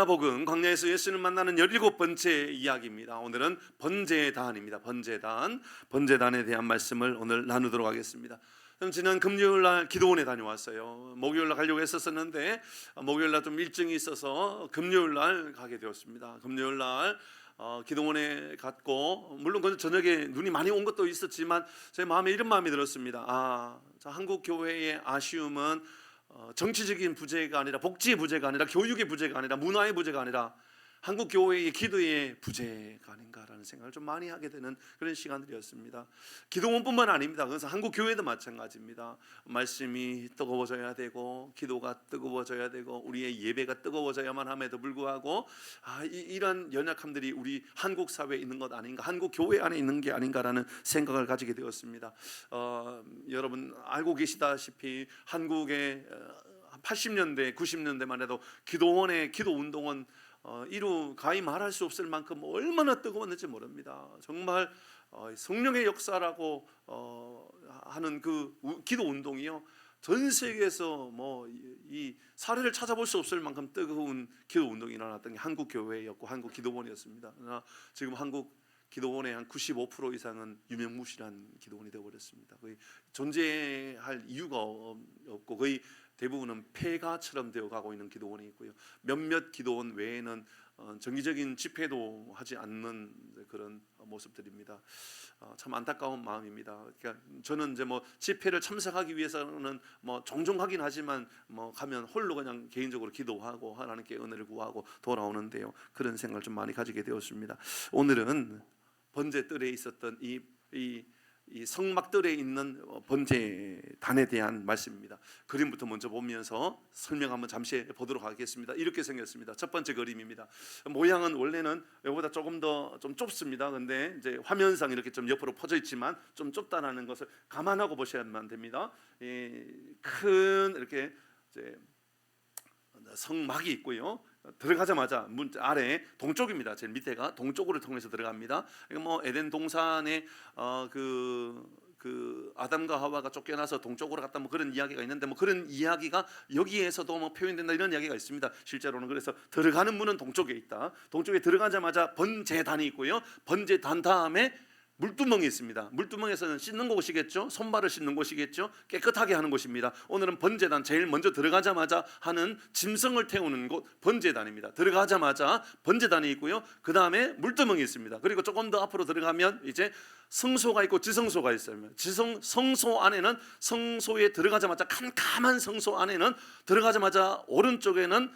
복음 광야에서 예수를 만나는 17번째 이야기입니다. 오늘은 번제단입니다. 번제단에 대한 말씀을 오늘 나누도록 하겠습니다. 저는 지난 금요일 날 기도원에 다녀왔어요. 목요일 날 가려고 했었는데 목요일 날 좀 일정이 있어서 금요일 날 가게 되었습니다. 금요일 날 기도원에 갔고, 물론 그 저녁에 눈이 많이 온 것도 있었지만 제 마음에 이런 마음이 들었습니다. 한국 교회의 아쉬움은 정치적인 부재가 아니라, 복지의 부재가 아니라, 교육의 부재가 아니라, 문화의 부재가 아니라 한국 교회의 기도의 부재가 아닌가라는 생각을 좀 많이 하게 되는 그런 시간들이었습니다. 기도원뿐만 아닙니다. 그래서 한국 교회도 마찬가지입니다. 말씀이 뜨거워져야 되고, 기도가 뜨거워져야 되고, 우리의 예배가 뜨거워져야만 함에도 불구하고 이런 연약함들이 우리 한국 사회에 있는 것 아닌가, 한국 교회 안에 있는 게 아닌가라는 생각을 가지게 되었습니다. 여러분 알고 계시다시피 한국의 80년대, 90년대만 해도 기도원의 기도 운동은 이루 가히 말할 수 없을 만큼 얼마나 뜨거웠는지 모릅니다. 정말 성령의 역사라고 하는 그 기도 운동이요, 전 세계에서 이 사례를 찾아볼 수 없을 만큼 뜨거운 기도 운동이 일어났던 게 한국 교회였고 한국 기도원이었습니다. 그러나 지금 한국 기도원의 한 95% 이상은 유명무실한 기도원이 되어버렸습니다. 거의 존재할 이유가 없고 거의 대부분은 폐가처럼 되어가고 있는 기도원이 있고요, 몇몇 기도원 외에는 정기적인 집회도 하지 않는 그런 모습들입니다. 참 안타까운 마음입니다. 그러니까 저는 이제 집회를 참석하기 위해서는 종종 하긴 하지만 가면 홀로 그냥 개인적으로 기도하고 하나님께 은혜를 구하고 돌아오는데요, 그런 생각을 좀 많이 가지게 되었습니다. 오늘은 번제뜰에 있었던 이 성막들에 있는 번제단에 대한 말씀입니다. 그림부터 먼저 보면서 설명 한번 잠시 보도록 하겠습니다. 이렇게 생겼습니다. 첫 번째 그림입니다. 모양은 원래는 이거보다 조금 더 좀 좁습니다. 근데 이제 화면상 이렇게 좀 옆으로 퍼져 있지만 좀 좁다라는 것을 감안하고 보셔야만 됩니다. 큰 이렇게 이제 성막이 있고요, 들어가자마자 문 아래 동쪽입니다. 제일 밑에가 동쪽으로 통해서 들어갑니다. 에덴 동산에 그 아담과 하와가 쫓겨나서 동쪽으로 갔다 그런 이야기가 있는데 그런 이야기가 여기에서도 표현된다 이런 이야기가 있습니다. 실제로는. 그래서 들어가는 문은 동쪽에 있다. 동쪽에 들어가자마자 번제단이 있고요, 번제단 다음에 물두멍이 있습니다. 물두멍에서는 씻는 곳이겠죠, 손발을 씻는 곳이겠죠, 깨끗하게 하는 곳입니다. 오늘은 번제단, 제일 먼저 들어가자마자 하는 짐승을 태우는 곳 번제단입니다. 들어가자마자 번제단이 있고요, 그 다음에 물두멍이 있습니다. 그리고 조금 더 앞으로 들어가면 이제 성소가 있고 지성소가 있어요. 성소 안에는, 성소에 들어가자마자 캄캄한 성소 안에는 들어가자마자 오른쪽에는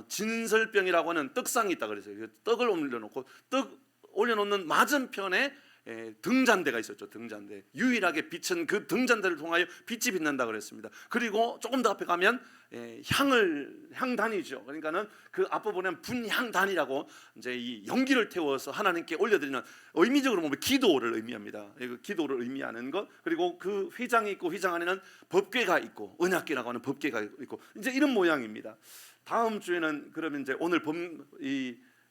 진설병이라고 하는 떡상이 있다 그랬어요. 떡을 올려놓고, 떡 올려놓는 맞은편에 등잔대가 있었죠. 등잔대, 유일하게 빛은 그 등잔대를 통하여 빛이 빛난다 그랬습니다. 그리고 조금 더 앞에 가면 향단이죠. 그러니까는 그 앞부분은 분향단이라고 이제 이 연기를 태워서 하나님께 올려드리는, 의미적으로 보면 기도를 의미합니다. 기도를 의미하는 것. 그리고 그 휘장이 있고, 휘장 안에는 법궤가 있고, 언약궤라고 하는 법궤가 있고, 이제 이런 모양입니다. 다음 주에는 그러면 이제 오늘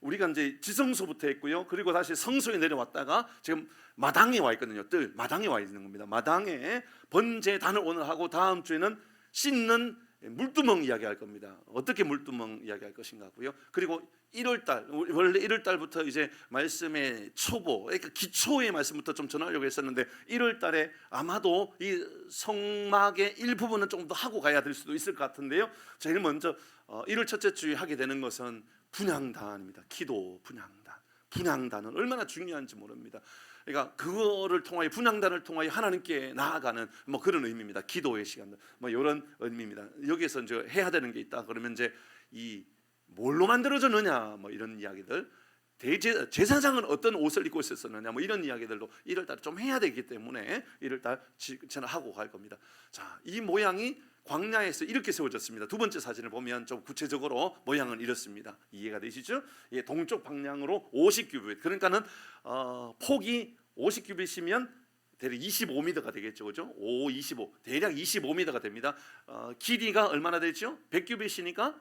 우리가 이제 지성소부터 했고요, 그리고 다시 성소에 내려왔다가 지금 마당에 와 있거든요. 마당에 와 있는 겁니다. 마당에 번제단을 오늘 하고 다음 주에는 씻는 물두멍 이야기할 겁니다. 어떻게 물두멍 이야기할 것인가고요. 그리고 1월달, 원래 1월달부터 이제 말씀의 초보, 그러니까 기초의 말씀부터 좀 전하려고 했었는데 1월달에 아마도 이 성막의 일부분은 조금 더 하고 가야 될 수도 있을 것 같은데요. 제일 먼저 1월 첫째 주에 하게 되는 것은 분향단입니다. 기도 분향단. 분향단은 얼마나 중요한지 모릅니다. 그러니까 그거를 통하여, 분향단을 통하여 하나님께 나아가는 그런 의미입니다. 기도의 시간들, 이런 의미입니다. 여기에서 이제 해야 되는 게 있다 그러면 이제 이 뭘로 만들어졌느냐 이런 이야기들, 제사장은 어떤 옷을 입고 있었느냐 이런 이야기들도 1월달에 좀 해야 되기 때문에 1월달 저는 하고 갈 겁니다. 자, 이 모양이 광야에서 이렇게 세워졌습니다. 두 번째 사진을 보면 좀 구체적으로 모양은 이렇습니다. 이해가 되시죠? 동쪽 방향으로 50규빗, 그러니까는 폭이 50규빗이면 대략 25m가 되겠죠, 그죠? 5, 25, 대략 25m가 됩니다. 길이가 얼마나 되죠? 100규빗이니까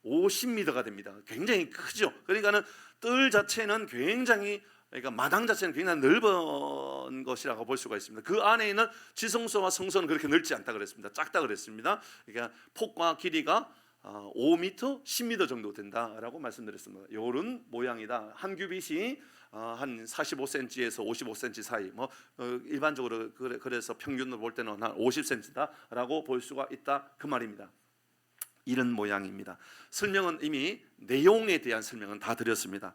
50m가 됩니다. 굉장히 크죠. 그러니까는 뜰 자체는 굉장히, 그러니까 마당 자체는 굉장히 넓은 것이라고 볼 수가 있습니다. 그 안에 있는 지성소와 성소는 그렇게 넓지 않다 그랬습니다. 작다 그랬습니다. 그러니까 폭과 길이가 5m, 10m 정도 된다라고 말씀드렸습니다. 이런 모양이다. 한 규빗이 한 45cm에서 55cm 사이, 일반적으로 그래서 평균으로 볼 때는 한 50cm다라고 볼 수가 있다 그 말입니다. 이런 모양입니다. 설명은 이미 내용에 대한 설명은 다 드렸습니다.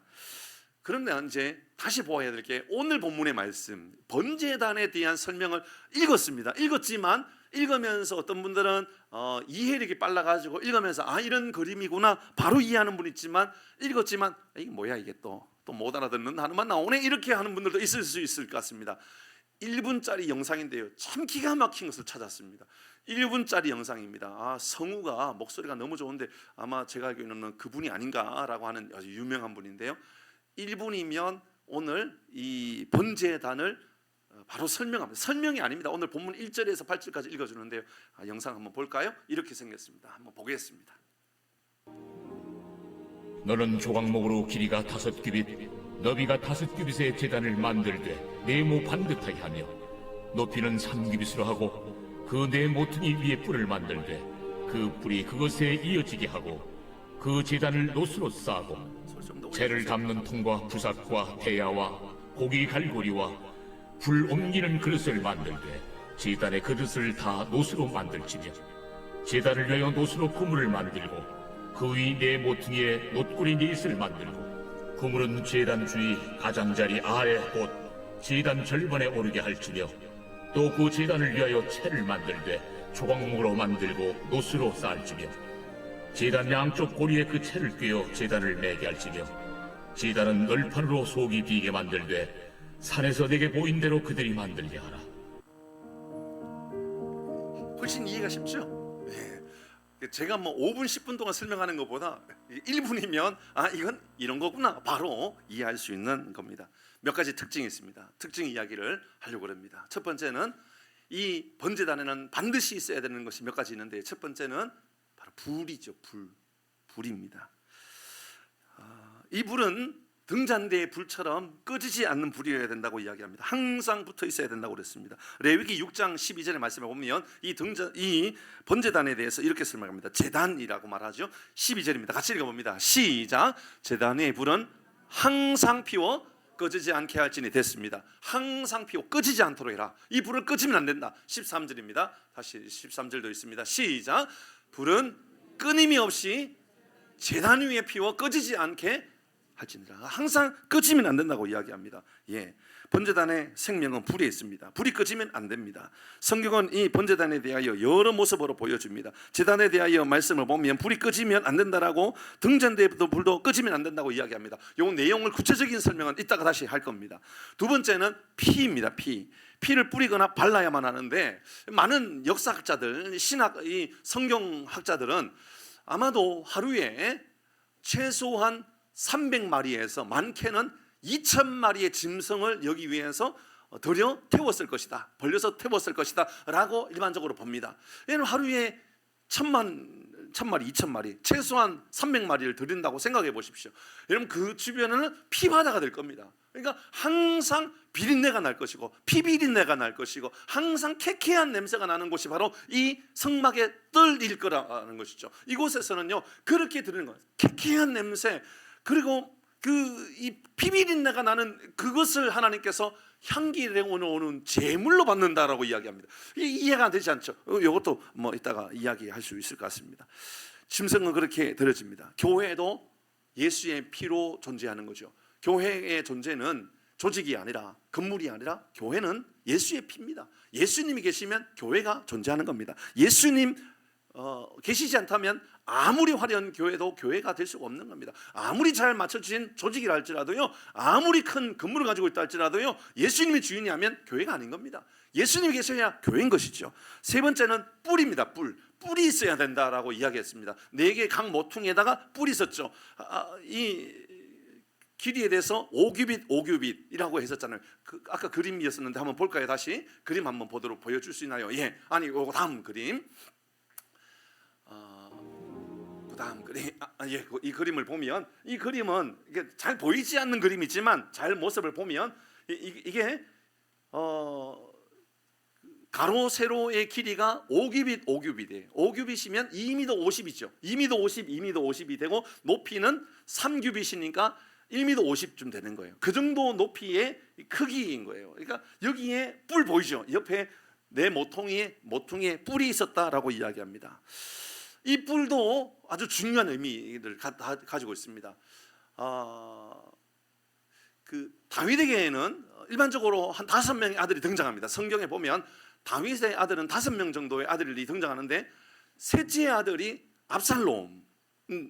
그런데 이제 다시 보아야 될 게 오늘 본문의 말씀 번제단에 대한 설명을 읽었습니다. 읽었지만 읽으면서 어떤 분들은 이해력이 빨라가지고 읽으면서 이런 그림이구나 바로 이해하는 분 있지만 읽었지만 이게 뭐야 이게 또 못 알아듣는 단어만 나오네 이렇게 하는 분들도 있을 수 있을 것 같습니다. 1분짜리 영상인데요 참 기가 막힌 것을 찾았습니다. 1분짜리 영상입니다. 성우가 목소리가 너무 좋은데 아마 제가 알기로는 그분이 아닌가라고 하는 아주 유명한 분인데요 1분이면 오늘 이 번제단을 바로 설명합니다. 설명이 아닙니다. 오늘 본문 1절에서 8절까지 읽어주는데요 영상 한번 볼까요? 이렇게 생겼습니다. 한번 보겠습니다. 너는 조각목으로 길이가 5규빗, 너비가 5규빗의 제단을 만들되 네모 반듯하게 하며 높이는 3규빗으로 하고 그 네 모퉁이 위에 뿔을 만들되 그 뿔이 그것에 이어지게 하고 그 제단을 노수로 쌓고 재를 담는 통과 부삭과 대야와 고기 갈고리와 불 옮기는 그릇을 만들되 제단의 그릇을 다 노수로 만들지며 제단을 위하여 노수로 그물을 만들고 그 위 네 모퉁이에 놋구리 넷을 만들고 그물은 제단 주위 가장자리 아래 곧 제단 절반에 오르게 할지며 또 그 제단을 위하여 채를 만들되 조각목으로 만들고 노수로 쌓을지며 제단 양쪽 고리에 그 채를 꿰어 제단을 매게 할지며 제단은 널판으로 속이 비게 만들되 산에서 내게 보인 대로 그들이 만들게 하라. 훨씬 이해가 쉽죠? 제가 5분 10분 동안 설명하는 것보다 1분이면 이건 이런 거구나 바로 이해할 수 있는 겁니다. 몇 가지 특징이 있습니다. 특징 이야기를 하려고 합니다. 첫 번째는 이 번제단에는 반드시 있어야 되는 것이 몇 가지 있는데 첫 번째는 바로 불이죠. 불입니다. 이 불은 등잔대의 불처럼 꺼지지 않는 불이어야 된다고 이야기합니다. 항상 붙어 있어야 된다고 그랬습니다. 레위기 6장 12절의 말씀에 보면 이 번제단에 대해서 이렇게 설명합니다. 제단이라고 말하죠. 12절입니다. 같이 읽어봅니다. 시작. 제단의 불은 항상 피워 꺼지지 않게 할지니 됐습니다. 항상 피워 꺼지지 않도록 해라. 이 불을 꺼지면 안 된다. 13절입니다. 다시 13절도 있습니다. 시작. 불은 끊임이 없이 제단 위에 피워 꺼지지 않게 할지니라. 항상 꺼지면 안 된다고 이야기합니다. 번제단의 생명은 불에 있습니다. 불이 꺼지면 안 됩니다. 성경은 이 번제단에 대하여 여러 모습으로 보여줍니다. 제단에 대하여 말씀을 보면 불이 꺼지면 안 된다라고 등잔대에도 불도 꺼지면 안 된다고 이야기합니다. 이 내용을 구체적인 설명은 이따가 다시 할 겁니다. 두 번째는 피입니다. 피를 뿌리거나 발라야만 하는데 많은 역사학자들, 이 성경학자들은 아마도 하루에 최소한 300마리에서 많게는 2000마리의 짐승을 여기 위해서 들여 태웠을 것이다. 벌려서 태웠을 것이다 라고 일반적으로 봅니다. 얘는 하루에 1000마리, 2000마리, 최소한 300마리를 들인다고 생각해 보십시오. 여러분 그 주변에는 피바다가 될 겁니다. 그러니까 항상 비린내가 날 것이고 피비린내가 날 것이고 항상 쾌쾌한 냄새가 나는 곳이 바로 이 성막의 뜰일 거라는 것이죠. 이곳에서는요 그렇게 들리는 거예요. 쾌쾌한 냄새 그리고 이 피비린내가 나는 그것을 하나님께서 향기를 오는 제물로 받는다라고 이야기합니다. 이해가 되지 않죠? 이것도 이따가 이야기할 수 있을 것 같습니다. 짐승은 그렇게 들어집니다. 교회도 예수의 피로 존재하는 거죠. 교회의 존재는 조직이 아니라 건물이 아니라 교회는 예수의 피입니다. 예수님이 계시면 교회가 존재하는 겁니다. 예수님 계시지 않다면 아무리 화려한 교회도 교회가 될 수가 없는 겁니다. 아무리 잘 맞춰진 조직이라 할지라도요, 아무리 큰 건물을 가지고 있다 할지라도요, 예수님이 주인이 하면 교회가 아닌 겁니다. 예수님이 계셔야 교회인 것이죠. 세 번째는 뿔입니다. 뿔이 있어야 된다라고 이야기했습니다. 4개 각 모퉁이에다가 뿔이 있었죠. 이 길이에 대해서 5규빗이라고 했었잖아요. 아까 그림이었었는데 한번 볼까요? 다시 그림 한번 보여줄 수 있나요? 이거 다음 그림. 다음 그림, 이 그림을 보면 이 그림은 이게 잘 보이지 않는 그림이지만 잘 모습을 보면 이게 가로 세로의 길이가 5규빗 5규빗이에요. 5규빗이면 2m 50이죠. 2m 50, 2m 50이 되고 높이는 3규빗이니까 1m 50쯤 되는 거예요. 그 정도 높이의 크기인 거예요. 그러니까 여기에 뿔 보이죠? 옆에 내 모퉁이에 뿔이 있었다라고 이야기합니다. 이 뿔도 아주 중요한 의미를 가지고 있습니다. 그 다윗에게는 일반적으로 한 5명의 아들이 등장합니다. 성경에 보면 다윗의 아들은 5명 정도의 아들이 등장하는데 셋째 아들이 압살롬,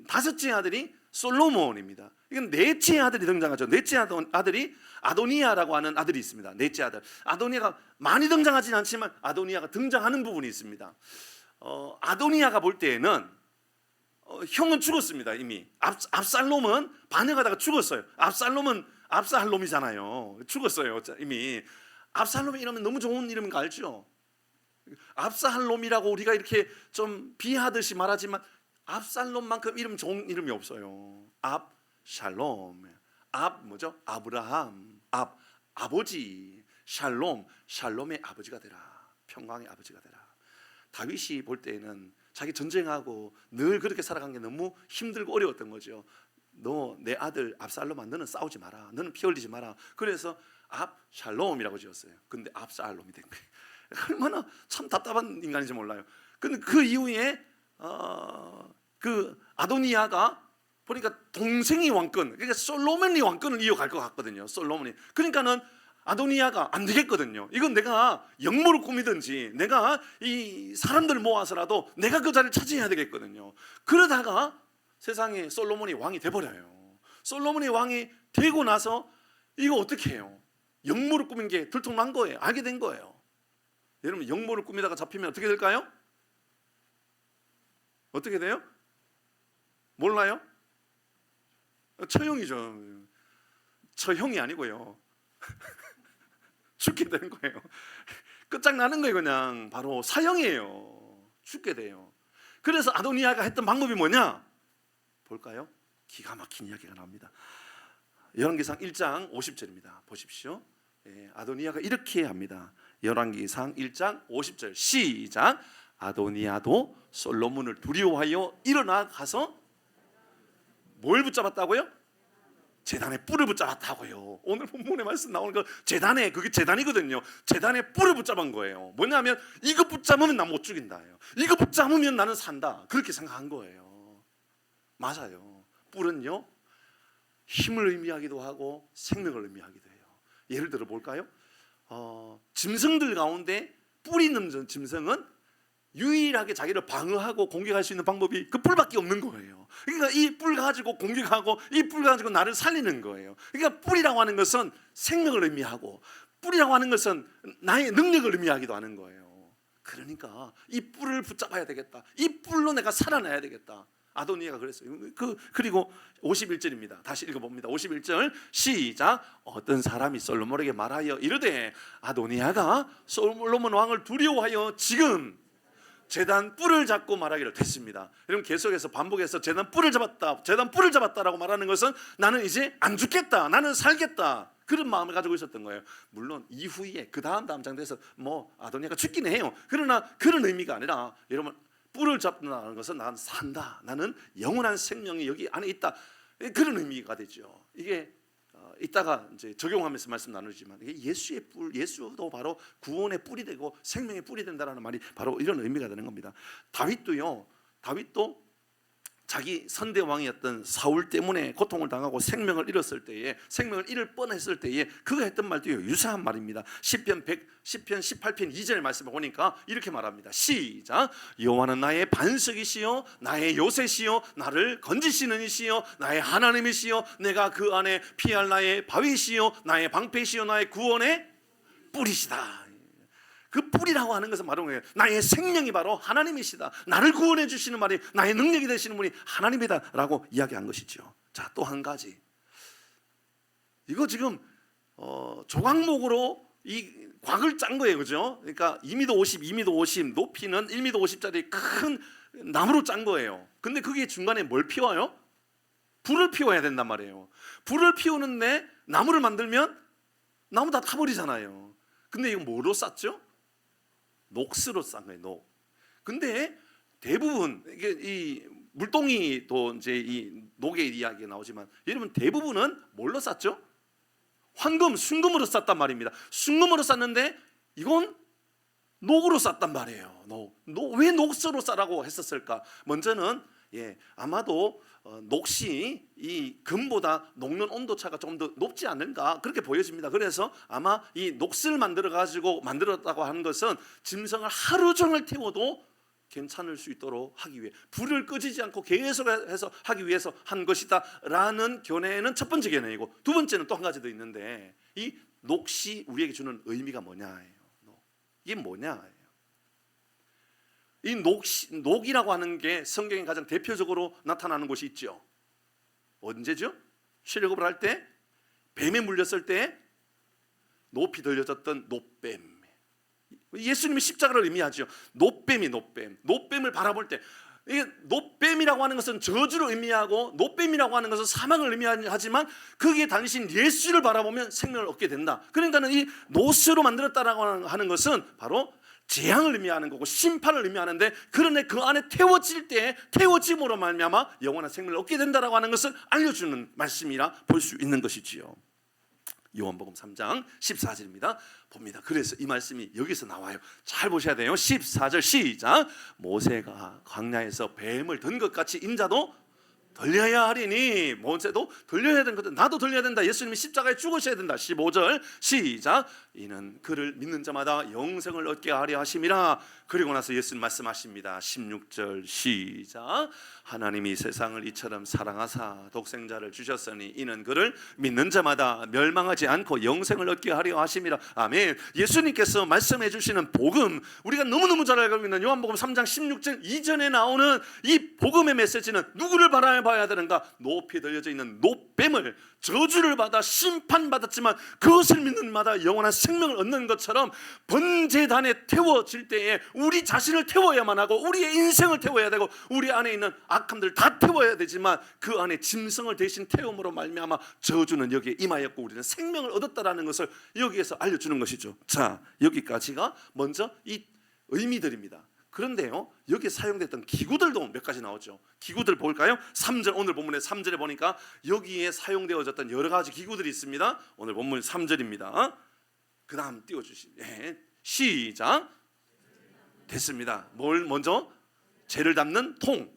다섯째 아들이 솔로몬입니다. 이건 넷째 아들이 등장하죠. 넷째 아들이 아도니아라고 하는 아들이 있습니다. 넷째 아들. 아도니아가 많이 등장하지는 않지만 아도니아가 등장하는 부분이 있습니다. 아도니아가 볼 때에는 형은 죽었습니다. 이미 압살롬은 반역하다가 죽었어요. 압살롬이잖아요. 죽었어요. 이미. 압살롬이 이러면 너무 좋은 이름인 거 알죠? 압살롬이라고 우리가 이렇게 좀 비하듯이 말하지만 압살롬만큼 좋은 이름이 없어요. 압샬롬. 뭐죠? 아브라함. 아버지. 샬롬의 아버지가 되라. 평강의 아버지가 되라. 다윗이 볼 때에는 자기 전쟁하고 늘 그렇게 살아간 게 너무 힘들고 어려웠던 거죠. 너 내 아들 압살롬아, 너는 싸우지 마라. 너는 피 흘리지 마라. 그래서 압샬롬이라고 지었어요. 근데 압살롬이 된 거예요. 얼마나 참 답답한 인간인지 몰라요. 근데 그 이후에 그 아도니아가 보니까 동생이 왕권, 그러니까 솔로몬이 왕권을 이어갈 것 같거든요. 솔로몬이. 그러니까는 아도니아가 안 되겠거든요. 이건 내가 역모를 꾸미든지 내가 이 사람들을 모아서라도 내가 그 자리를 차지해야 되겠거든요. 그러다가 세상에 솔로몬이 왕이 돼버려요. 솔로몬이 왕이 되고 나서 이거 어떻게 해요? 역모를 꾸민 게 들통난 거예요. 알게 된 거예요. 여러분, 역모를 꾸미다가 잡히면 어떻게 될까요? 어떻게 돼요? 몰라요? 처형이죠. 처형이 아니고요. 죽게 되는 거예요. 끝장나는 거예요. 그냥 바로 사형이에요. 죽게 돼요. 그래서 아도니아가 했던 방법이 뭐냐? 볼까요? 기가 막힌 이야기가 나옵니다. 열왕기상 1장 50절입니다. 보십시오. 아도니아가 이렇게 합니다. 열왕기상 1장 50절 시작. 아도니아도 솔로몬을 두려워하여 일어나 가서 뭘 붙잡았다고요? 제단의 뿔을 붙잡았다고요. 오늘 본문에 말씀 나오는 거 그게 제단이거든요. 제단의 뿔을 붙잡은 거예요. 뭐냐면 이거 붙잡으면 나 못 죽인다예요. 이거 붙잡으면 나는 산다. 그렇게 생각한 거예요. 맞아요. 뿔은요, 힘을 의미하기도 하고 생명을 의미하기도 해요. 예를 들어 볼까요? 짐승들 가운데 뿔이 있는 짐승은 유일하게 자기를 방어하고 공격할 수 있는 방법이 그 뿔밖에 없는 거예요. 그러니까 이 뿔 가지고 공격하고 이 뿔 가지고 나를 살리는 거예요. 그러니까 뿔이라고 하는 것은 생명을 의미하고 뿔이라고 하는 것은 나의 능력을 의미하기도 하는 거예요. 그러니까 이 뿔을 붙잡아야 되겠다. 이 뿔로 내가 살아나야 되겠다. 아도니아가 그랬어요. 그리고 51절입니다. 다시 읽어봅니다. 51절 시작. 어떤 사람이 솔로몬에게 말하여 이르되 아도니아가 솔로몬 왕을 두려워하여 지금 제단 뿔을 잡고 말하기를 됐습니다. 여러분, 계속해서 반복해서 제단 뿔을 잡았다라고 말하는 것은 나는 이제 안 죽겠다, 나는 살겠다, 그런 마음을 가지고 있었던 거예요. 물론 이후에 그 다음 장대에서 아도니아가 죽긴 해요. 그러나 그런 의미가 아니라 여러분, 뿔을 잡는다는 것은 나는 산다, 나는 영원한 생명이 여기 안에 있다, 그런 의미가 되죠. 이게 이따가 이제 적용하면서 말씀 나누지만 이게 예수의 뿔, 예수도 바로 구원의 뿔이 되고 생명의 뿔이 된다라는 말이 바로 이런 의미가 되는 겁니다. 다윗도 자기 선대 왕이었던 사울 때문에 고통을 당하고 생명을 잃었을 때에, 생명을 잃을 뻔했을 때에 그가 했던 말도 유사한 말입니다. 시편 18편 2절 말씀을 보니까 이렇게 말합니다. 시작. 여호와는 나의 반석이시요 나의 요새시요 나를 건지시는 이시요 나의 하나님이시요 내가 그 안에 피할 나의 바위시요 나의 방패시요 나의 구원의 뿔이시다. 그 뿔이라고 하는 것은 바로 나의 생명이 바로 하나님이시다. 나를 구원해 주시는 말이, 나의 능력이 되시는 분이 하나님이다 라고 이야기한 것이죠. 자, 또 한 가지, 이거 지금 조각목으로 이 곽을 짠 거예요. 그죠? 그러니까 2m 50 높이는 1m 50짜리 큰 나무로 짠 거예요. 근데 그게 중간에 뭘 피워요? 불을 피워야 된단 말이에요. 불을 피우는데 나무를 만들면 나무 다 타버리잖아요. 근데 이거 뭐로 쌌죠? 녹스로 싼 거예요. 녹. 근데 대부분 이게 이 물동이도 이제 이 녹의 이야기가 나오지만 여러분 대부분은 뭘로 쌌죠? 황금, 순금으로 쌌단 말입니다. 순금으로 쌌는데 이건 녹으로 쌌단 말이에요. 왜 녹스로 싸라고 했었을까? 먼저는 아마도 녹시 이 금보다 녹는 온도차가 좀 더 높지 않는가 그렇게 보여집니다. 그래서 아마 이 녹스를 만들어 가지고 만들었다고 하는 것은 짐승을 하루 종일 태워도 괜찮을 수 있도록 하기 위해, 불을 끄지지 않고 계속해서 하기 위해서 한 것이다라는 견해는 첫 번째 견해이고, 두 번째는 또 한 가지 더 있는데, 이 녹시 우리에게 주는 의미가 뭐냐예요. 이게 뭐냐예요. 이 녹이라고 하는 게 성경에 가장 대표적으로 나타나는 곳이 있죠. 언제죠? 출애굽을 할 때 뱀에 물렸을 때 높이 들려졌던 놋뱀. 예수님이 십자가를 의미하죠. 놋뱀을 바라볼 때, 이게 놋뱀이라고 하는 것은 저주를 의미하고 놋뱀이라고 하는 것은 사망을 의미하지만 거기에 달리신 예수를 바라보면 생명을 얻게 된다. 그러니까는 이 놋으로 만들었다라고 하는 것은 바로 재앙을 의미하는 거고 심판을 의미하는데, 그런데 그 안에 태워질 때 태워짐으로 말미암아 영원한 생명을 얻게 된다라고 하는 것을 알려주는 말씀이라 볼 수 있는 것이지요. 요한복음 3장 14절입니다. 봅니다. 그래서 이 말씀이 여기서 나와요. 잘 보셔야 돼요. 14절 시작. 모세가 광야에서 뱀을 든 것 같이 인자도 들려야 하리니. 모세도 들려야 되는 것은 나도 들려야 된다. 예수님이 십자가에 죽으셔야 된다. 15절 시작. 이는 그를 믿는 자마다 영생을 얻게 하려 하심이라. 그리고 나서 예수님 말씀하십니다. 16절 시작. 하나님이 세상을 이처럼 사랑하사 독생자를 주셨으니 이는 그를 믿는 자마다 멸망하지 않고 영생을 얻게 하려 하심이라. 아멘. 예수님께서 말씀해 주시는 복음, 우리가 너무너무 잘 알고 있는 요한복음 3장 16절 이전에 나오는 이 복음의 메시지는 누구를 바라봐야 되는가? 높이 들려져 있는 놋뱀을, 저주를 받아 심판받았지만 그것을 믿는 마다 영원한 생명을 얻는 것처럼 번제단에 태워질 때에 우리 자신을 태워야만 하고 우리의 인생을 태워야 되고 우리 안에 있는 악함들을 다 태워야 되지만 그 안에 짐승을 대신 태움으로 말미암아 저주는 여기에 임하였고 우리는 생명을 얻었다라는 것을 여기에서 알려주는 것이죠. 자, 여기까지가 먼저 이 의미들입니다. 그런데요, 여기에 사용됐던 기구들도 몇 가지 나오죠. 기구들 볼까요? 3절, 오늘 본문의 3절에 보니까 여기에 사용되어졌던 여러 가지 기구들이 있습니다. 오늘 본문 3절입니다. 그 다음 띄워주시죠. 시작. 됐습니다. 뭘 먼저? 재를 담는 통.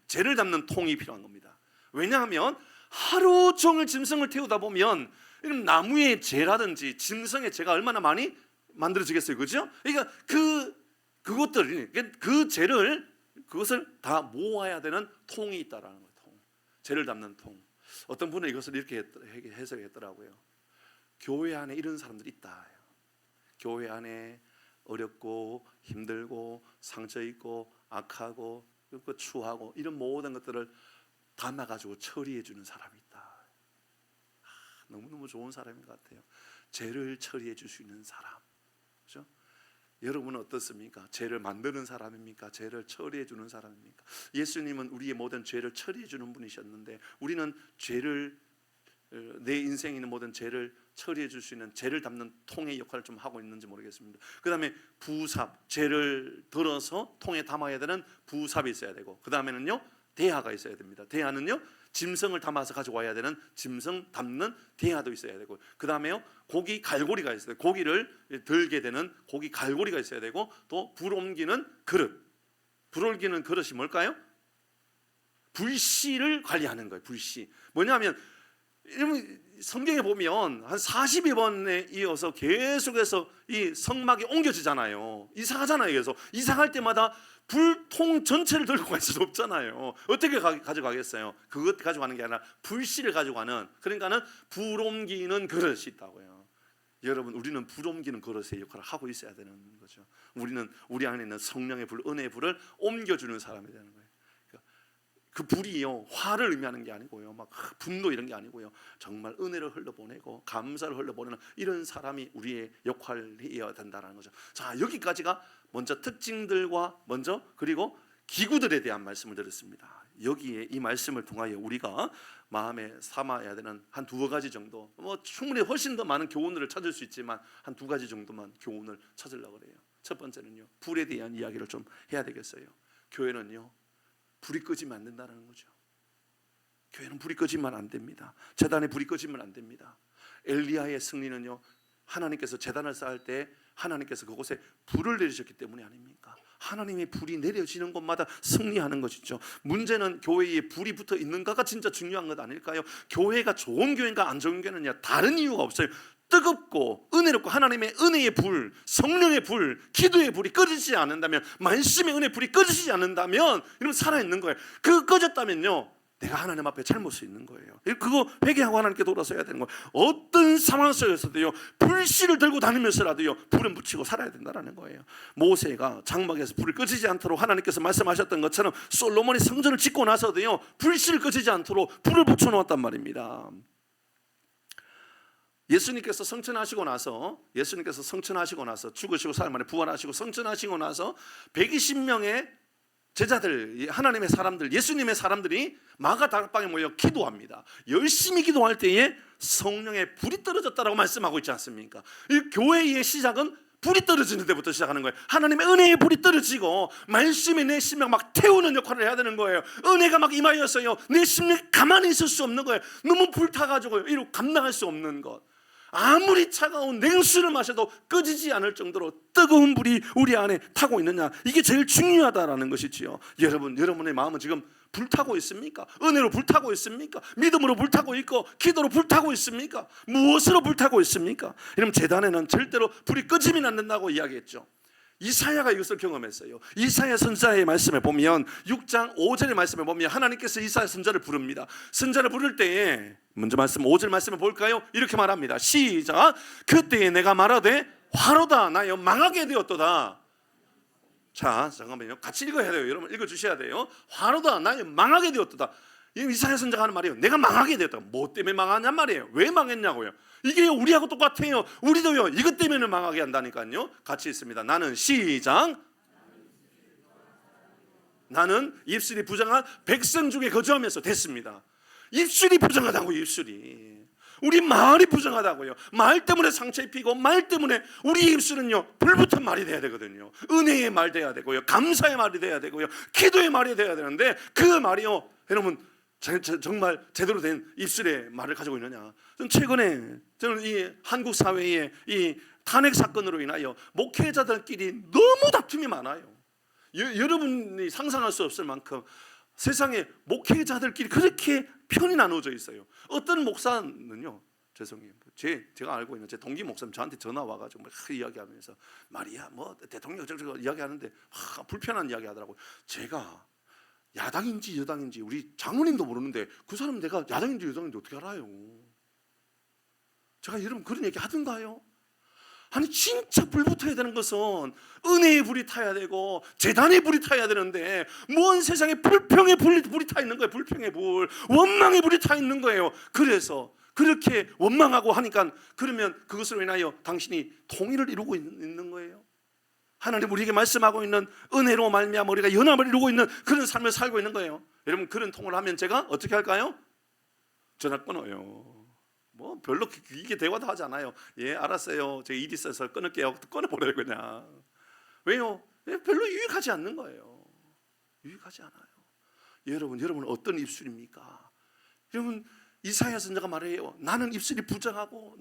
재를 담는 통이 필요한 겁니다. 왜냐하면 하루 종일 짐승을 태우다 보면 나무의 재라든지 짐승의 재가 얼마나 많이 만들어지겠어요, 그죠? 그러니까 그것들, 그 재를, 그것을 다 모아야 되는 통이 있다라는 거예요. 통. 재를 담는 통. 어떤 분은 이것을 이렇게 해석했더라고요. 교회 안에 이런 사람들이 있다. 교회 안에 어렵고 힘들고 상처 있고 악하고 추하고 이런 모든 것들을 담아가지고 처리해 주는 사람이 있다. 너무너무 좋은 사람인 것 같아요. 죄를 처리해 줄 수 있는 사람. 그렇죠? 여러분은 어떻습니까? 죄를 만드는 사람입니까? 죄를 처리해 주는 사람입니까? 예수님은 우리의 모든 죄를 처리해 주는 분이셨는데 우리는 죄를, 내 인생에 있는 모든 죄를 처리해 줄 수 있는 죄를 담는 통의 역할을 좀 하고 있는지 모르겠습니다. 그 다음에 부삽, 죄를 들어서 통에 담아야 되는 부삽이 있어야 되고, 그 다음에는요 대하가 있어야 됩니다. 대하는요 짐승을 담아서 가져와야 되는 짐승 담는 대하도 있어야 되고, 그 다음에요 고기 갈고리가 있어야 돼요. 고기를 들게 되는 고기 갈고리가 있어야 되고, 또 불 옮기는 그릇. 불 옮기는 그릇이 뭘까요? 불씨를 관리하는 거예요. 불씨. 뭐냐면 성경에 보면 한 42번에 이어서 계속해서 이 성막이 옮겨지잖아요. 이상하잖아요. 그래서 이상할 때마다 불통 전체를 들고 갈 수도 없잖아요. 어떻게 가져가겠어요? 그것 가져가는 게 아니라 불씨를 가져가는, 그러니까는 불 옮기는 그릇이 있다고요. 여러분, 우리는 불 옮기는 그릇의 역할을 하고 있어야 되는 거죠. 우리는 우리 안에 있는 성령의 불, 은혜의 불을 옮겨주는 사람이 되는 거예요. 그 불이요 화를 의미하는 게 아니고요, 막 분노 이런 게 아니고요, 정말 은혜를 흘러보내고 감사를 흘러보내는 이런 사람이 우리의 역할이어야 된다는 거죠. 자, 여기까지가 먼저 특징들과 먼저 그리고 기구들에 대한 말씀을 드렸습니다. 여기에 이 말씀을 통하여 우리가 마음에 삼아야 되는 한 두어 가지 정도, 충분히 훨씬 더 많은 교훈을 찾을 수 있지만 한 두 가지 정도만 교훈을 찾으려고 그래요. 첫 번째는요, 불에 대한 이야기를 좀 해야 되겠어요. 교회는요, 불이 끄지면 안 된다는 거죠. 교회는 불이 꺼지면 안 됩니다. 제단에 불이 꺼지면 안 됩니다. 엘리야의 승리는요, 하나님께서 제단을 쌓을 때 하나님께서 그곳에 불을 내리셨기 때문이 아닙니까? 하나님의 불이 내려지는 곳마다 승리하는 것이죠. 문제는 교회에 불이 붙어 있는가가 진짜 중요한 것 아닐까요? 교회가 좋은 교회인가 안 좋은 교회는요, 다른 이유가 없어요. 뜨겁고 은혜롭고 하나님의 은혜의 불, 성령의 불, 기도의 불이 꺼지지 않는다면, 말씀의 은혜의 불이 꺼지지 않는다면 이러면 살아있는 거예요. 그 꺼졌다면요, 내가 하나님 앞에 잘못이 있는 거예요. 그거 회개하고 하나님께 돌아서야 되는 거예요. 어떤 상황 속에서도요, 불씨를 들고 다니면서라도요, 불은 붙이고 살아야 된다는 거예요. 모세가 장막에서 불을 꺼지지 않도록 하나님께서 말씀하셨던 것처럼 솔로몬이 성전을 짓고 나서도요, 불씨를 꺼지지 않도록 불을 붙여놓았단 말입니다. 예수님께서 성천하시고 나서 죽으시고 사흘 만에 부활하시고 성천하시고 나서 120명의 제자들, 하나님의 사람들, 예수님의 사람들이 마가 다락방에 모여 기도합니다. 열심히 기도할 때에 성령의 불이 떨어졌다라고 말씀하고 있지 않습니까? 이 교회의 시작은 불이 떨어지는 데부터 시작하는 거예요. 하나님의 은혜의 불이 떨어지고 말씀이 내 심령 막 태우는 역할을 해야 되는 거예요. 은혜가 막 임하였어요. 내 심령이 가만히 있을 수 없는 거예요. 너무 불타가지고 이로 감당할 수 없는 것. 아무리 차가운 냉수를 마셔도 꺼지지 않을 정도로 뜨거운 불이 우리 안에 타고 있느냐, 이게 제일 중요하다라는 것이지요. 여러분의 마음은 지금 불타고 있습니까? 은혜로 불타고 있습니까? 믿음으로 불타고 있고 기도로 불타고 있습니까? 무엇으로 불타고 있습니까? 이러면 제단에는 절대로 불이 꺼지면 안 된다고 이야기했죠. 이사야가 이것을 경험했어요. 이사야 선지자의 말씀에 보면 6장 5절의 말씀에 보면 하나님께서 이사야 선지자를 부릅니다. 선지자를 부를 때에 먼저 5절 말씀을 볼까요? 이렇게 말합니다. 시작. 그때에 내가 말하되 화로다 나여 망하게 되었도다. 자, 잠깐만요. 같이 읽어야 돼요. 여러분 읽어주셔야 돼요. 화로다 나여 망하게 되었도다. 이사야 선지자가 하는 말이에요. 내가 망하게 되었다. 뭐 때문에 망하냐 말이에요. 왜 망했냐고요. 이게 우리하고 똑같아요. 우리도요, 이것 때문에 망하게 한다니까요. 같이 있습니다. 나는 시작. 나는 입술이 부정한 백성 중에 거주하면서 됐습니다. 입술이 부정하다고. 입술이 우리 말이 부정하다고요. 말 때문에 상처 입히고 말 때문에 우리 입술은요, 불붙은 말이 돼야 되거든요. 은혜의 말 돼야 되고요, 감사의 말이 돼야 되고요, 기도의 말이 돼야 되는데 그 말이요, 여러분 정말 제대로 된 입술의 말을 가지고 있느냐. 저는 이 한국 사회의 이 탄핵 사건으로 인하여 목회자들끼리 너무 다툼이 많아요. 여러분이 상상할 수 없을 만큼 세상에 목회자들끼리 그렇게 편이 나눠져 있어요. 어떤 목사는요, 죄송해요, 제가 알고 있는 제 동기 목사님 저한테 전화 와가지고 막 이야기하면서 말이야 뭐 대통령 저거 이야기하는데 불편한 이야기 하더라고요. 제가 야당인지 여당인지 우리 장로님도 모르는데 그 사람 내가 야당인지 여당인지 어떻게 알아요? 제가 여러분 그런 얘기 하던가요? 아니 진짜 불 붙어야 되는 것은 은혜의 불이 타야 되고 제단의 불이 타야 되는데 뭔 세상에 불평의 불이 타 있는 거예요. 불평의 불, 원망의 불이 타 있는 거예요. 그래서 그렇게 원망하고 하니까 그러면 그것으로 인하여 당신이 통일을 이루고 있는 거예요. 하나님 우리에게 말씀하고 있는 은혜로 말미암아 우리가 연합을 이루고 있는 그런 삶을 살고 있는 거예요. 여러분 그런 통을 하면 제가 어떻게 할까요? 전화 끊어요. 뭐 별로 이게 대화도 하지 않아요. 예 알았어요, 제가 일이 있어서 끊을게요. 끊어버려요 그냥. 왜요? 별로 유익하지 않는 거예요. 유익하지 않아요. 여러분은 어떤 입술입니까? 여러분 이사야 선지자가 말해요. 나는 입술이 부정하고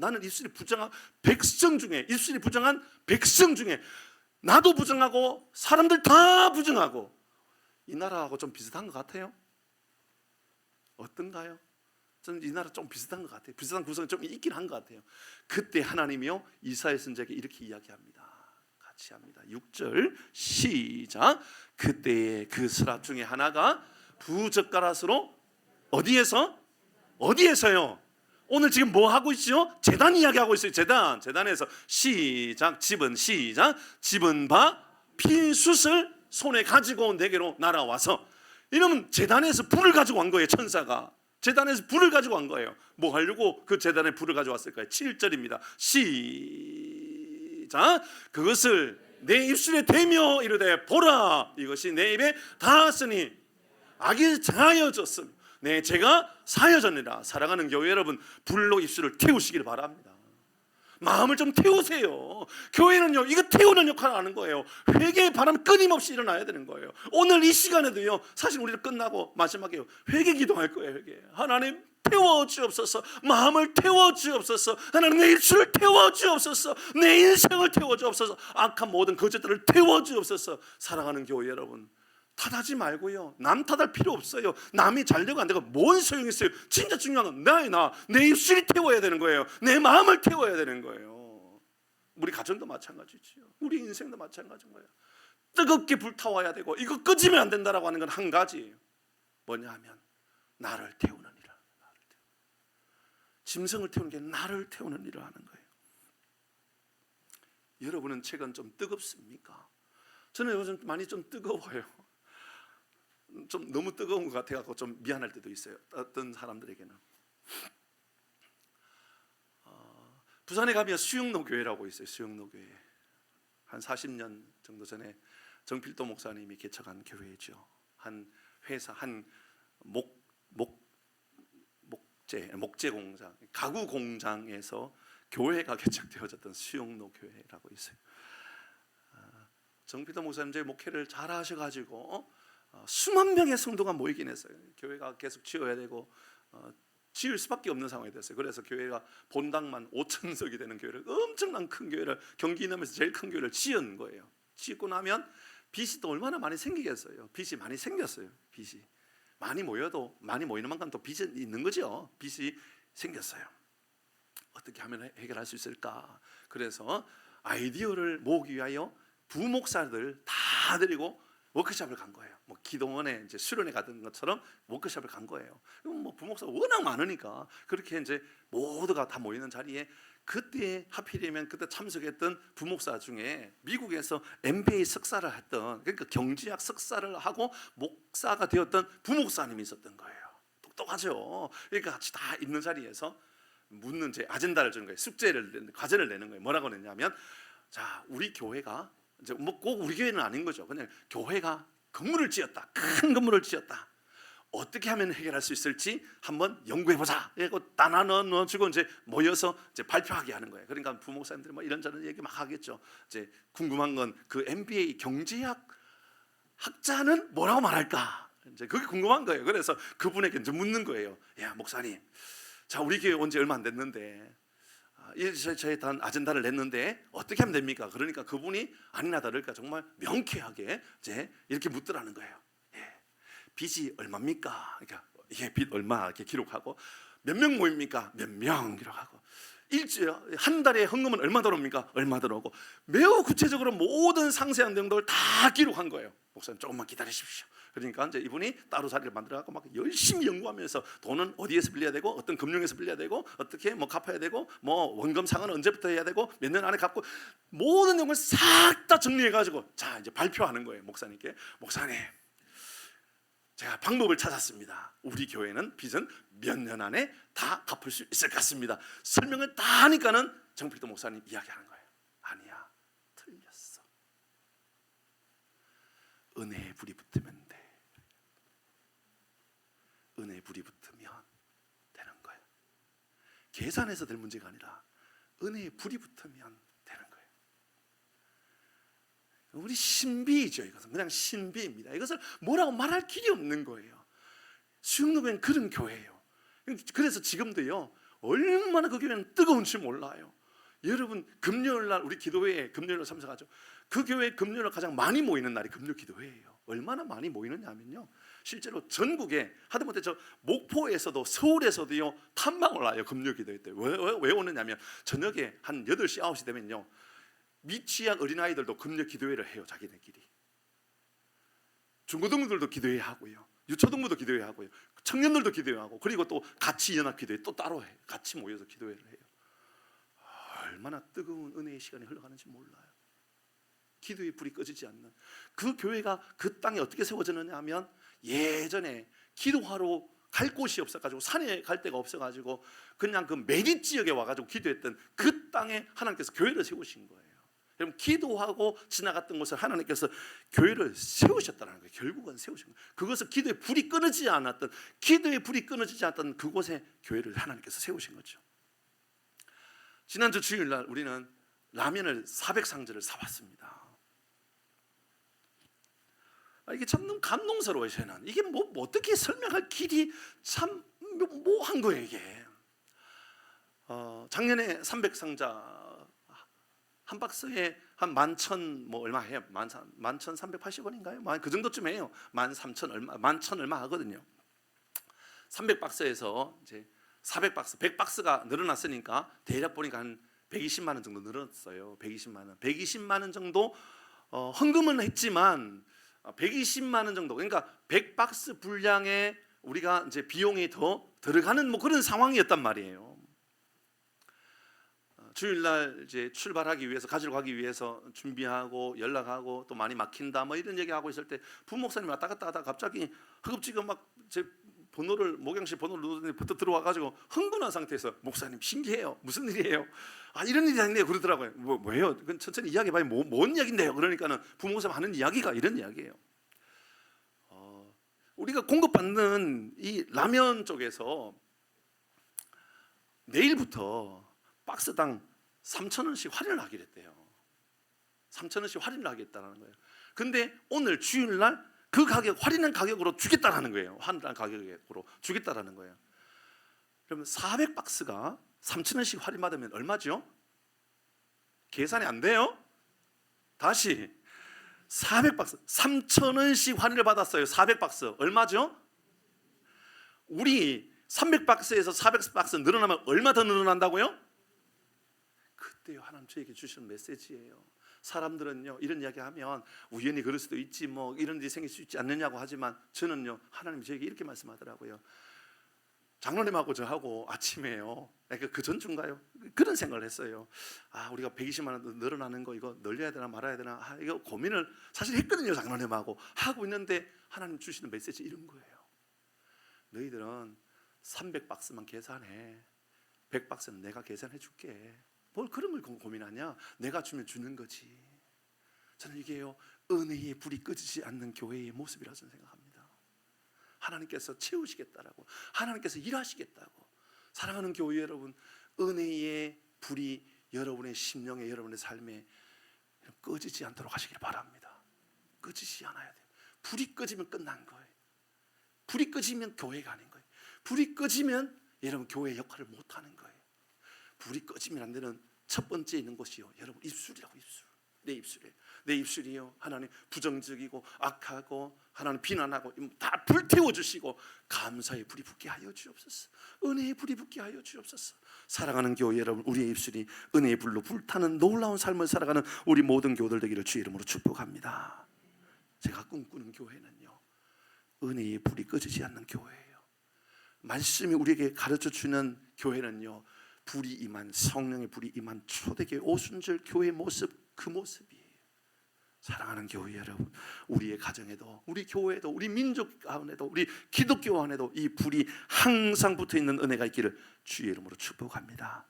백성 중에, 입술이 부정한 백성 중에 나도 부정하고 사람들 다 부정하고, 이 나라하고 좀 비슷한 것 같아요. 어떤가요? 저는 이 나라 좀 비슷한 것 같아요. 비슷한 구성이 좀 있긴 한 것 같아요. 그때 하나님이요 이사야 선지자에게 이렇게 이야기합니다. 같이 합니다. 6절 시작. 그때의 그 스랍 중에 하나가 부젓가락으로 어디에서요? 오늘 지금 뭐 하고 있죠? 제단 이야기하고 있어요. 제단에서 시작. 집은 바 핀숯을 손에 가지고 온 내게로 날아와서, 이러면 제단에서 불을 가지고 온 거예요. 천사가 제단에서 불을 가지고 온 거예요. 뭐 하려고 그 제단에 불을 가지고 왔을까요? 7절입니다. 시작. 그것을 내 입술에 대며 이르되 보라, 이것이 내 입에 닿았으니 악이 장하여졌음. 네, 제가 사여졌느라. 사랑하는 교회 여러분, 불로 입술을 태우시길 바랍니다. 마음을 좀 태우세요. 교회는요, 이거 태우는 역할을 하는 거예요. 회개의 바람 끊임없이 일어나야 되는 거예요. 오늘 이 시간에도요, 사실 우리는 끝나고 마지막에요, 회개 기도할 거예요. 회개. 하나님 태워 주옵소서. 마음을 태워 주옵소서. 하나님 내 입술을 태워 주옵소서. 내 인생을 태워 주옵소서. 악한 모든 거짓들을 태워 주옵소서. 사랑하는 교회 여러분, 탓하지 말고요, 남 탓할 필요 없어요. 남이 잘 되고 안 되고 뭔 소용이 있어요. 진짜 중요한 건 내 입술이 태워야 되는 거예요. 내 마음을 태워야 되는 거예요. 우리 가정도 마찬가지죠. 우리 인생도 마찬가지인 거예요. 뜨겁게 불타와야 되고 이거 끄지면 안 된다라고 하는 건 한 가지예요. 뭐냐 하면 나를 태우는 일. 짐승을 태우는 게 나를 태우는 일을 하는 거예요. 여러분은 최근 좀 뜨겁습니까? 저는 요즘 많이 좀 뜨거워요. 좀 너무 뜨거운 것 같아서 좀 미안할 때도 있어요. 어떤 사람들에게는. 부산에 가면 수영로 교회라고 있어요. 수영로 교회. 한 40년 정도 전에 정필도 목사님이 개척한 교회죠. 한 회사, 한 목재 공장, 가구 공장에서 교회가 개척되어졌던 수영로 교회라고 있어요. 정필도 목사님 저희 목회를 잘 하셔가지고 수만 명의 성도가 모이긴 했어요. 교회가 계속 지어야 되고 지을 수밖에 없는 상황이 됐어요. 그래서 교회가 본당만 5,000석이 되는 교회를, 엄청난 큰 교회를, 경기 이남에서 제일 큰 교회를 지은 거예요. 짓고 나면 빚이 또 얼마나 많이 생기겠어요. 빚이 많이 생겼어요. 빚이 많이 모여도 많이 모이는 만큼 또 빚이 있는 거죠. 빚이 생겼어요. 어떻게 하면 해결할 수 있을까? 그래서 아이디어를 모으기 위하여 부목사들 다 데리고 워크숍을 간 거예요. 뭐 기도원에 이제 수련회 가던 것처럼 워크숍을 간 거예요. 뭐 부목사가 워낙 많으니까 그렇게 이제 모두가 다 모이는 자리에 그때 하필이면 그때 참석했던 부목사 중에 미국에서 MBA 석사를 했던, 그러니까 경제학 석사를 하고 목사가 되었던 부목사님이 있었던 거예요. 똑똑하죠. 그러니까 같이 다 있는 자리에서 묻는 제 아젠다를 주는 거예요. 숙제를, 과제를 내는 거예요. 뭐라고 냈냐면, 자, 우리 교회가 이제 뭐 꼭 우리 교회는 아닌 거죠. 그냥 교회가 건물을 지었다. 큰 건물을 지었다. 어떻게 하면 해결할 수 있을지 한번 연구해 보자. 이거 다 나눠주고 이제 모여서 이제 발표하게 하는 거예요. 그러니까 부목사님들이 뭐 이런저런 얘기 막 하겠죠. 이제 궁금한 건 그 MBA 경제학 학자는 뭐라고 말할까? 이제 그게 궁금한 거예요. 그래서 그분에게 이제 묻는 거예요. 야, 목사님, 자, 우리 교회 온 지 얼마 안 됐는데 저희 단 아젠다를 냈는데 어떻게 하면 됩니까? 그러니까 그분이 아니나 다를까 정말 명쾌하게 이제 이렇게 묻더라는 거예요. 빚이 얼마입니까? 그러니까 빚 얼마 이렇게 기록하고, 몇 명 모입니까? 몇 명 기록하고, 일주일 한 달에 헌금은 얼마 들어옵니까? 얼마 들어오고, 매우 구체적으로 모든 상세한 내용들을 다 기록한 거예요. 목사님 조금만 기다리십시오. 그러니까 이제 이분이 따로 자리를 만들어갖고 막 열심히 연구하면서 돈은 어디에서 빌려야 되고, 어떤 금융에서 빌려야 되고, 어떻게 뭐 갚아야 되고, 뭐 원금 상환은 언제부터 해야 되고, 몇 년 안에 갚고, 모든 내용을 싹 다 정리해가지고 자, 이제 발표하는 거예요. 목사님께. 목사님, 제가 방법을 찾았습니다. 우리 교회는 빚은 몇 년 안에 다 갚을 수 있을 것 같습니다. 설명을 다 하니까는 정필도 목사님 이야기하는 거예요. 아니야, 틀렸어. 은혜에 불이 붙으면 돼. 은혜에 불이 붙으면 되는 거예요. 계산해서 될 문제가 아니라 은혜에 불이 붙으면 되는 거예요. 우리 신비이죠. 이것은 그냥 신비입니다. 이것을 뭐라고 말할 길이 없는 거예요. 수영로교회는 그런 교회예요. 그래서 지금도요, 얼마나 그 교회는 뜨거운지 몰라요. 여러분, 금요일날 우리 기도회에 금요일날 참석하죠. 그 교회 금요일날 가장 많이 모이는 날이 금요 기도회예요. 얼마나 많이 모이느냐 하면요, 실제로 전국에 하다못해 저 목포에서도 서울에서도요 탐방을 와요. 금요 기도회 때. 왜 오느냐면 저녁에 한 8시 9시 되면요, 미취학 어린아이들도 금요 기도회를 해요. 자기네끼리. 중고등부들도 기도회 하고요, 유초등부도 기도회 하고요, 청년들도 기도회 하고, 그리고 또 같이 연합 기도회 또 따로 해요. 같이 모여서 기도회를 해요. 얼마나 뜨거운 은혜의 시간이 흘러가는지 몰라요. 기도의 불이 꺼지지 않는 그 교회가 그 땅에 어떻게 세워졌느냐 하면, 예전에 기도하러 갈 곳이 없어가지고, 산에 갈 데가 없어가지고 그냥 그 매립 지역에 와가지고 기도했던 그 땅에 하나님께서 교회를 세우신 거예요. 여러분, 기도하고 지나갔던 곳을 하나님께서 교회를 세우셨다는 거예요. 결국은 세우신 거예요. 그것을 기도의 불이 끊어지지 않았던, 기도의 불이 끊어지지 않았던 그곳에 교회를 하나님께서 세우신 거죠. 지난주 주일날 우리는 라면을 400상자를 사왔습니다. 이게 참 너무 감동스러워요. 저는 이게 뭐 어떻게 설명할 길이 참 뭐한 거예요 이게. 작년에 300상자 한 박스에 한 11,000 뭐 얼마 해요? 11,380원인가요? 그 정도쯤 해요. 13,000 얼마, 11,000 얼마 하거든요. 300박스에서 이제 400박스, 100박스가 늘어났으니까 대략 보니까 한 120만 원 정도 늘었어요. 120만 원 정도 헌금은 했지만 120만 원 정도, 그러니까 100박스 분량의 우리가 이제 비용이 더 들어가는 뭐 그런 상황이었단 말이에요. 주일날 이제 출발하기 위해서, 가지러 가기 위해서 준비하고 연락하고 또 많이 막힌다 뭐 이런 얘기하고 있을 때 부목사님이 왔다 갔다 하다가 갑자기 허겁지겁 막 제 번호를, 목양실 번호를 누르더니 부터 들어와가지고 흥분한 상태에서 목사님 신기해요, 무슨 일이에요? 이런 일이 아닌데요 그러더라고요. 뭐예요? 그건 천천히 이야기해봐요. 뭔 이야기인데요? 그러니까는 부목사님 하는 이야기가 이런 이야기예요. 우리가 공급받는 이 라면 쪽에서 내일부터 박스당 3,000원씩 할인을 하기로 했대요. 3,000원씩 할인을 하겠다는 거예요. 근데 오늘 주일날 그 가격, 할인한 가격으로 주겠다라는 거예요. 할인한 가격으로 주겠다라는 거예요. 그러면 400박스가 3,000원씩 할인받으면 얼마죠? 계산이 안 돼요? 다시 400박스 3,000원씩 할인을 받았어요. 400박스 얼마죠? 우리 300박스에서 400박스 늘어나면 얼마 더 늘어난다고요? 그때요 하나님 저에게 주시는 메시지예요. 사람들은요 이런 이야기하면 우연히 그럴 수도 있지 뭐 이런 일이 생길 수 있지 않느냐고 하지만 저는요 하나님이 저에게 이렇게 말씀하더라고요. 장로님하고 저하고 아침에요, 그 전주인가요? 그런 생각을 했어요. 우리가 120만 원 늘어나는 거 이거 늘려야 되나 말아야 되나 이거 고민을 사실 했거든요. 장로님하고 하고 있는데 하나님 주시는 메시지 이런 거예요. 너희들은 300박스만 계산해, 100박스는 내가 계산해 줄게. 뭘 그런 걸 고민하냐? 내가 주면 주는 거지. 저는 이게요 은혜의 불이 꺼지지 않는 교회의 모습이라고 생각합니다. 하나님께서 채우시겠다라고, 하나님께서 일하시겠다고. 사랑하는 교회 여러분, 은혜의 불이 여러분의 심령에, 여러분의 삶에 꺼지지 않도록 하시길 바랍니다. 꺼지지 않아야 돼요. 불이 꺼지면 끝난 거예요. 불이 꺼지면 교회가 아닌 거예요. 불이 꺼지면 여러분 교회 역할을 못하는 거예요. 불이 꺼지면 안 되는 첫 번째 있는 곳이요 여러분 입술이라고. 입술. 내 입술이요 하나님 부정적이고 악하고 하나님 비난하고 다 불태워 주시고 감사의 불이 붙게 하여 주옵소서. 은혜의 불이 붙게 하여 주옵소서. 사랑하는 교회 여러분, 우리의 입술이 은혜의 불로 불타는 놀라운 삶을 살아가는 우리 모든 교우들 되기를 주의 이름으로 축복합니다. 제가 꿈꾸는 교회는요 은혜의 불이 꺼지지 않는 교회예요. 말씀이 우리에게 가르쳐주는 교회는요 불이 임한, 성령의 불이 임한 초대교회 오순절 교회의 모습, 그 모습이에요. 사랑하는 교회 여러분, 우리의 가정에도, 우리 교회에도, 우리 민족 가운데도, 우리 기독교 안에도 이 불이 항상 붙어있는 은혜가 있기를 주의 이름으로 축복합니다.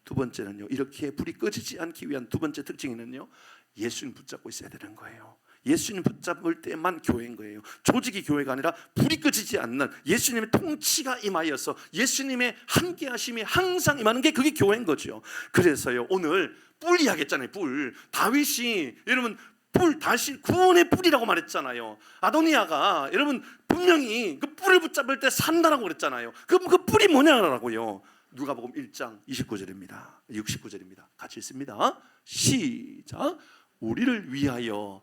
두 번째는요, 이렇게 불이 꺼지지 않기 위한 두 번째 특징에는요 예수님 붙잡고 있어야 되는 거예요. 예수님 붙잡을 때만 교회인 거예요. 조직이 교회가 아니라 불이 꺼지지 않는 예수님의 통치가 임하여서 예수님의 함께하심이 항상 임하는 게 그게 교회인 거죠. 그래서요 오늘 뿔 이야기했잖아요. 뿔. 다윗이 여러분 뿔, 다시 구원의 뿔이라고 말했잖아요. 아도니아가 여러분 분명히 그 뿔을 붙잡을 때 산다라고 그랬잖아요. 그 뿔이 뭐냐라고요. 누가복음 1장 29절입니다. 69절입니다. 같이 읽습니다. 시작. 우리를 위하여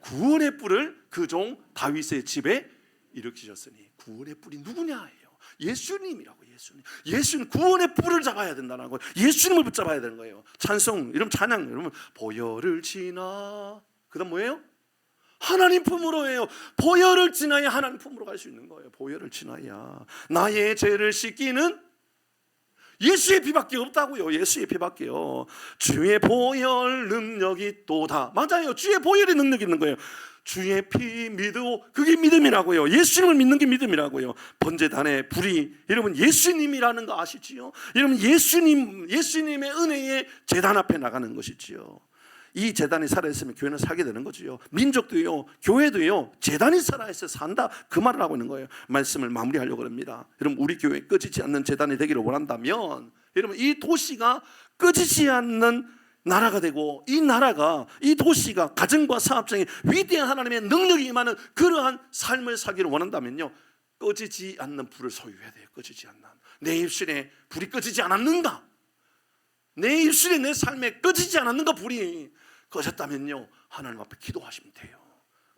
구원의 뿔을 그 종 다윗의 집에 일으키셨으니, 구원의 뿔이 누구냐예요. 예수님이라고. 예수님 구원의 뿔을 잡아야 된다는 거예요. 예수님을 붙잡아야 되는 거예요. 찬송, 이러면 찬양, 여러분 보혈을 지나, 그다음 뭐예요? 하나님 품으로 해요. 보혈을 지나야 하나님 품으로 갈 수 있는 거예요. 보혈을 지나야 나의 죄를 씻기는 예수의 피밖에 없다고요. 예수의 피밖에요. 주의 보혈 능력이 또다. 맞아요. 주의 보혈의 능력이 있는 거예요. 주의 피 믿고, 그게 믿음이라고요. 예수님을 믿는 게 믿음이라고요. 번제단의 불이, 여러분 예수님이라는 거 아시지요? 여러분 예수님의 은혜의 제단 앞에 나가는 것이지요. 이 제단이 살아있으면 교회는 살게 되는 거지요. 민족도요, 교회도요, 제단이 살아있어 산다, 그 말을 하고 있는 거예요. 말씀을 마무리하려고 합니다. 여러분 우리 교회 꺼지지 않는 제단이 되기를 원한다면 여러분, 이 도시가 꺼지지 않는 나라가 되고, 이 나라가, 이 도시가 가정과 사업장에 위대한 하나님의 능력이 임하는 그러한 삶을 살기를 원한다면요, 꺼지지 않는 불을 소유해야 돼요. 꺼지지 않는. 내 입술에 불이 꺼지지 않았는가? 내 입술에 내 삶에 꺼지지 않았는가? 불이 꺼졌다면요, 하나님 앞에 기도하시면 돼요.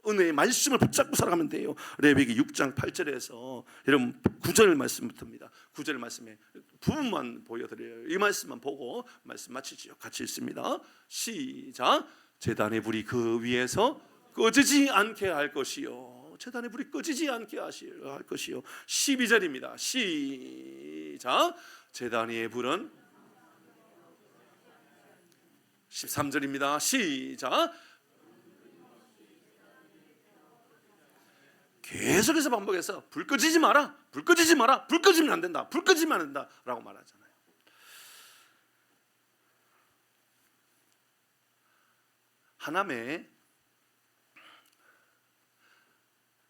은혜의 말씀을 붙잡고 살아가면 돼요. 레위기 6장 8절에서 여러분 9절 말씀부터입니다. 9절 말씀에 부분만 보여드려요. 이 말씀만 보고 말씀 마치지요. 같이 읽습니다. 시작. 제단의 불이 그 위에서 꺼지지 않게 할 것이요. 제단의 불이 꺼지지 않게 할 것이요. 12절입니다. 시작. 제단의 불은 13절입니다. 시작. 계속해서 반복해서 불 꺼지지 마라, 불 꺼지지 마라, 불 꺼지면 안 된다, 불 꺼지면 안 된다 라고 말하잖아요. 하남에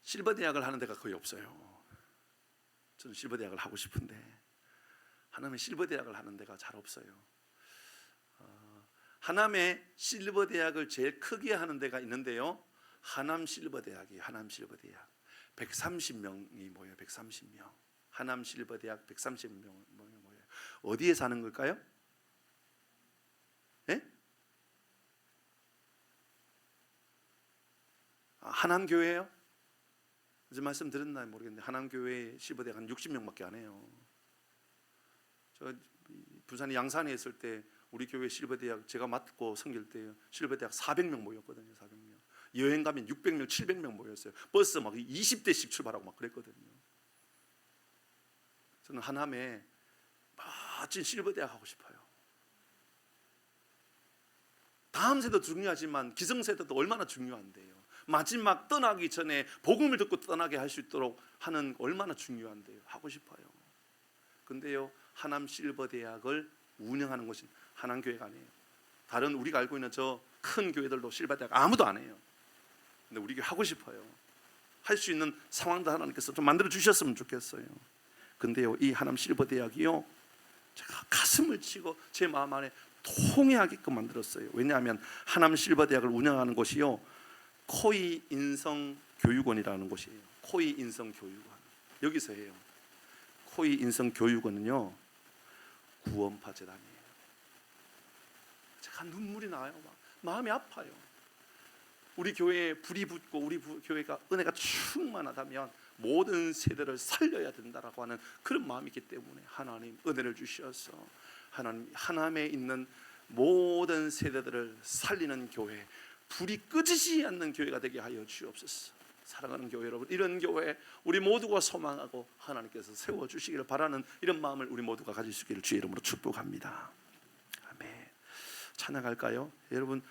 실버 대학을 하는 데가 거의 없어요. 저는 실버 대학을 하고 싶은데 하남에 실버 대학을 하는 데가 잘 없어요. 하남에 실버 대학을 제일 크게 하는 데가 있는데요, 하남 실버 대학이에요. 하남 실버 대학 130명이 모여요. 130명. 하남 실버 대학 130명 모여요. 어디에 사는 걸까요? 예? 하남 교회예요? 어제 말씀 드렸나요 모르겠는데 하남 교회 실버 대학 한 60명밖에 안 해요. 저 부산 양산에 있을 때 우리 교회 실버 대학 제가 맡고 섬길 때 실버 대학 400명 모였거든요. 400명. 여행 가면 600명, 700명 모였어요. 버스 막 20대씩 출발하고 막 그랬거든요. 저는 하남에 멋진 실버 대학 하고 싶어요. 다음 세대도 중요하지만 기성 세대도 얼마나 중요한데요. 마지막 떠나기 전에 복음을 듣고 떠나게 할 수 있도록 하는 얼마나 중요한데요. 하고 싶어요. 근데요, 하남 실버 대학을 운영하는 것이 하남 교회가 아니에요. 다른 우리가 알고 있는 저 큰 교회들도 실버 대학 아무도 안 해요. 근데 우리 교회 하고 싶어요. 할 수 있는 상황도 하나님께서 좀 만들어 주셨으면 좋겠어요. 근데요, 이 하남 실버 대학이요, 제가 가슴을 치고 제 마음 안에 통회하게끔 만들었어요. 왜냐하면 하남 실버 대학을 운영하는 곳이요, 코이 인성 교육원이라는 곳이에요. 코이 인성 교육원. 여기서 해요. 코이 인성 교육원은요, 구원파 재단이에요. 제가 눈물이 나요. 막 마음이 아파요. 우리 교회에 불이 붙고 우리 교회가 은혜가 충만하다면 모든 세대를 살려야 된다라고 하는 그런 마음이 있기 때문에 하나님 은혜를 주셔서 하나님 하남에 있는 모든 세대들을 살리는 교회, 불이 꺼지지 않는 교회가 되게 하여 주옵소서. 사랑하는 교회 여러분, 이런 교회 우리 모두가 소망하고 하나님께서 세워주시기를 바라는 이런 마음을 우리 모두가 가질 수 있기를 주의 이름으로 축복합니다. 아멘. 찬양할까요? 여러분,